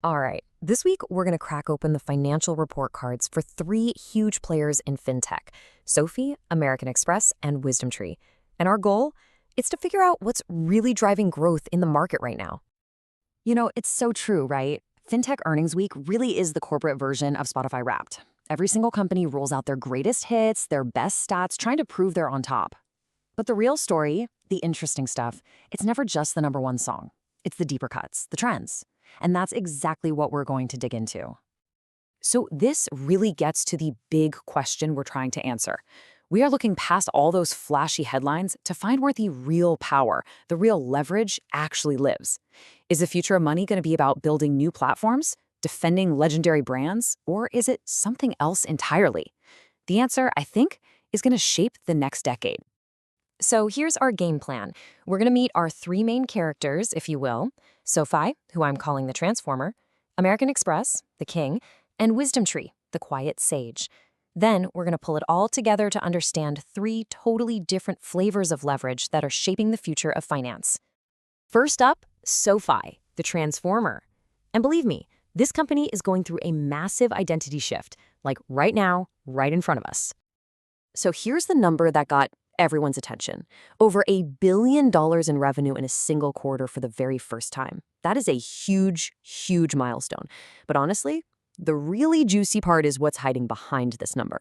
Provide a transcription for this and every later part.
All right, this week we're going to crack open the financial report cards for three huge players in fintech: SoFi, American Express, and WisdomTree. And our goal is to figure out what's really driving growth in the market right now. It's so true, right? Fintech earnings week really is the corporate version of Spotify Wrapped. Every single company rolls out their greatest hits, their best stats, trying to prove they're on top. But the real story, the interesting stuff, it's never just the number one song. It's the deeper cuts, the trends. And that's exactly what we're going to dig into. So this really gets to the big question we're trying to answer. We are looking past all those flashy headlines to find where the real power, the real leverage actually lives. Is the future of money going to be about building new platforms, defending legendary brands, or is it something else entirely? The answer, I think, is going to shape the next decade. So here's our game plan. We're going to meet our three main characters, if you will: SoFi, who I'm calling the Transformer; American Express, the King; and WisdomTree, the Quiet Sage. Then we're going to pull it all together to understand three totally different flavors of leverage that are shaping the future of finance. First up, SoFi, the Transformer. And believe me, this company is going through a massive identity shift, like right now, right in front of us. So here's the number that got everyone's attention: over $1 billion in revenue in a single quarter for the very first time. That is a huge, huge milestone. But honestly, the really juicy part is what's hiding behind this number.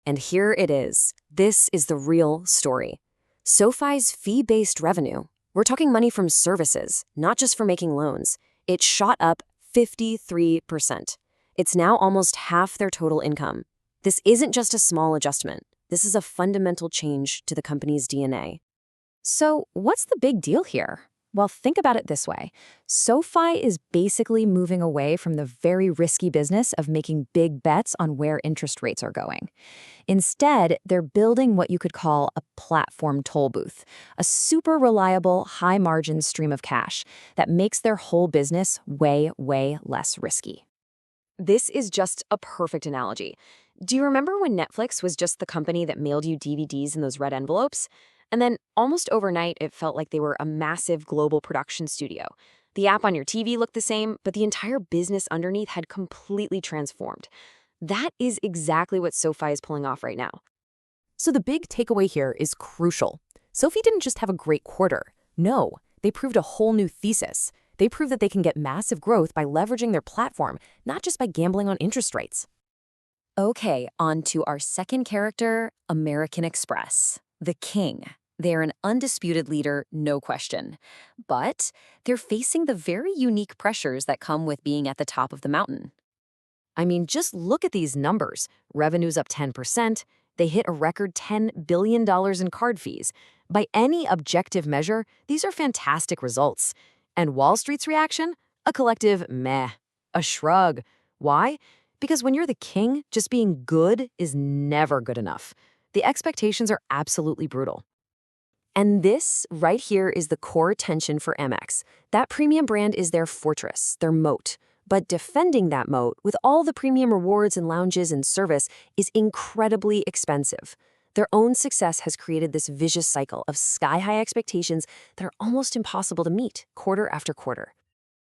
And here it is. This is the real story. SoFi's fee-based revenue, we're talking money from services, not just for making loans, it shot up 53%. It's now almost half their total income. This isn't just a small adjustment. This is a fundamental change to the company's DNA. So what's the big deal here? Well, think about it this way. SoFi is basically moving away from the very risky business of making big bets on where interest rates are going. Instead, they're building what you could call a platform toll booth, a super reliable, high-margin stream of cash that makes their whole business way, way less risky. This is just a perfect analogy. Do you remember when Netflix was just the company that mailed you DVDs in those red envelopes? And then almost overnight, it felt like they were a massive global production studio. The app on your TV looked the same, but the entire business underneath had completely transformed. That is exactly what SoFi is pulling off right now. So the big takeaway here is crucial. SoFi didn't just have a great quarter. No, they proved a whole new thesis. They proved that they can get massive growth by leveraging their platform, not just by gambling on interest rates. Okay, on to our second character, American Express, the King. They're an undisputed leader, no question. But they're facing the very unique pressures that come with being at the top of the mountain. I mean, just look at these numbers. Revenue's up 10%. They hit a record $10 billion in card fees. By any objective measure, these are fantastic results. And Wall Street's reaction? A collective meh, a shrug. Why? Because when you're the king, just being good is never good enough. The expectations are absolutely brutal. And this right here is the core tension for AmEx. That premium brand is their fortress, their moat. But defending that moat with all the premium rewards and lounges and service is incredibly expensive. Their own success has created this vicious cycle of sky-high expectations that are almost impossible to meet quarter after quarter.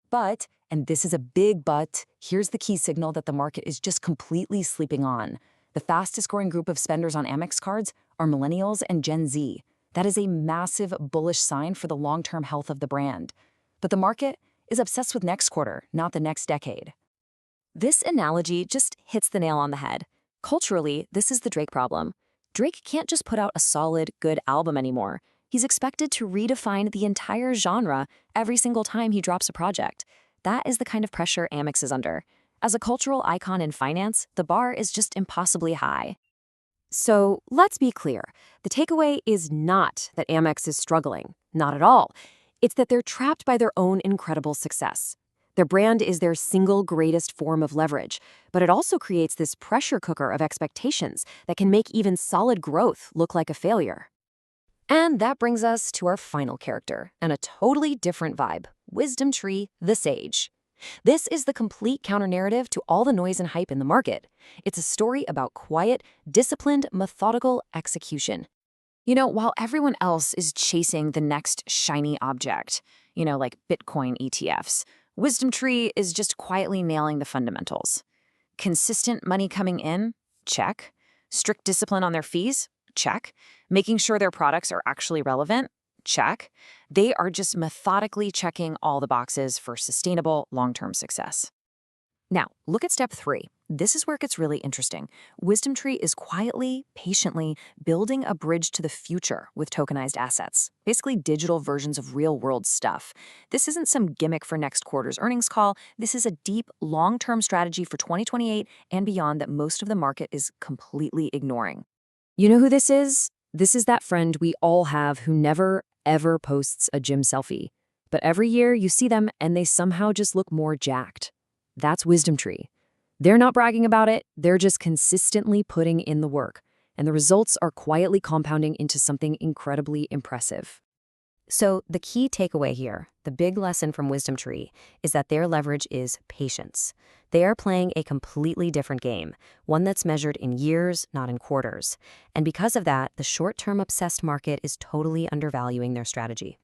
But, and this is a big but, here's the key signal that the market is just completely sleeping on. The fastest growing group of spenders on Amex cards are millennials and Gen Z. That is a massive bullish sign for the long-term health of the brand. But the market is obsessed with next quarter, not the next decade. This analogy just hits the nail on the head. Culturally, this is the Drake problem. Drake can't just put out a solid, good album anymore. He's expected to redefine the entire genre every single time he drops a project. That is the kind of pressure Amex is under. As a cultural icon in finance, the bar is just impossibly high. So let's be clear. The takeaway is not that Amex is struggling. Not at all. It's that they're trapped by their own incredible success. Their brand is their single greatest form of leverage, but it also creates this pressure cooker of expectations that can make even solid growth look like a failure. And that brings us to our final character, and a totally different vibe: WisdomTree, the Sage. This is the complete counter-narrative to all the noise and hype in the market. It's a story about quiet, disciplined, methodical execution. While everyone else is chasing the next shiny object, like Bitcoin ETFs, WisdomTree is just quietly nailing the fundamentals. Consistent money coming in? Check. Strict discipline on their fees? Check. Making sure their products are actually relevant? Check. They are just methodically checking all the boxes for sustainable long-term success. Now, look at step 3. This is where it gets really interesting. WisdomTree is quietly, patiently building a bridge to the future with tokenized assets, basically digital versions of real-world stuff. This isn't some gimmick for next quarter's earnings call. This is a deep, long-term strategy for 2028 and beyond that most of the market is completely ignoring. You know who this is? This is that friend we all have who never, ever posts a gym selfie. But every year you see them and they somehow just look more jacked. That's WisdomTree. They're not bragging about it, they're just consistently putting in the work, and the results are quietly compounding into something incredibly impressive. So the key takeaway here, the big lesson from WisdomTree, is that their leverage is patience. They are playing a completely different game, one that's measured in years, not in quarters. And because of that, the short-term obsessed market is totally undervaluing their strategy.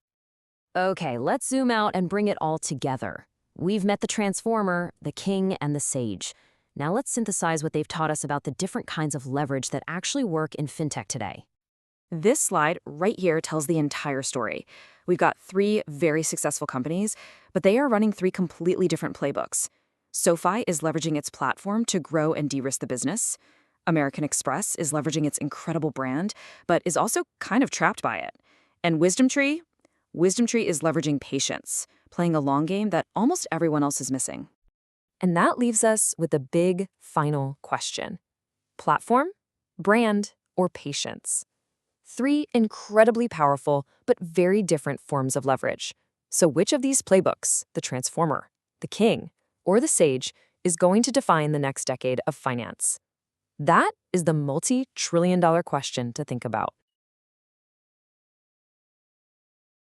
Okay, let's zoom out and bring it all together. We've met the transformer, the king, and the sage. Now let's synthesize what they've taught us about the different kinds of leverage that actually work in fintech today. This slide right here tells the entire story. We've got 3 very successful companies, but they are running 3 completely different playbooks. SoFi is leveraging its platform to grow and de-risk the business. American Express is leveraging its incredible brand, but is also kind of trapped by it. And WisdomTree is leveraging patience, playing a long game that almost everyone else is missing. And that leaves us with the big final question. Platform, brand, or patience? 3 incredibly powerful but very different forms of leverage. So which of these playbooks, the transformer, the king, or the sage, is going to define the next decade of finance? That is the multi-trillion-dollar question to think about.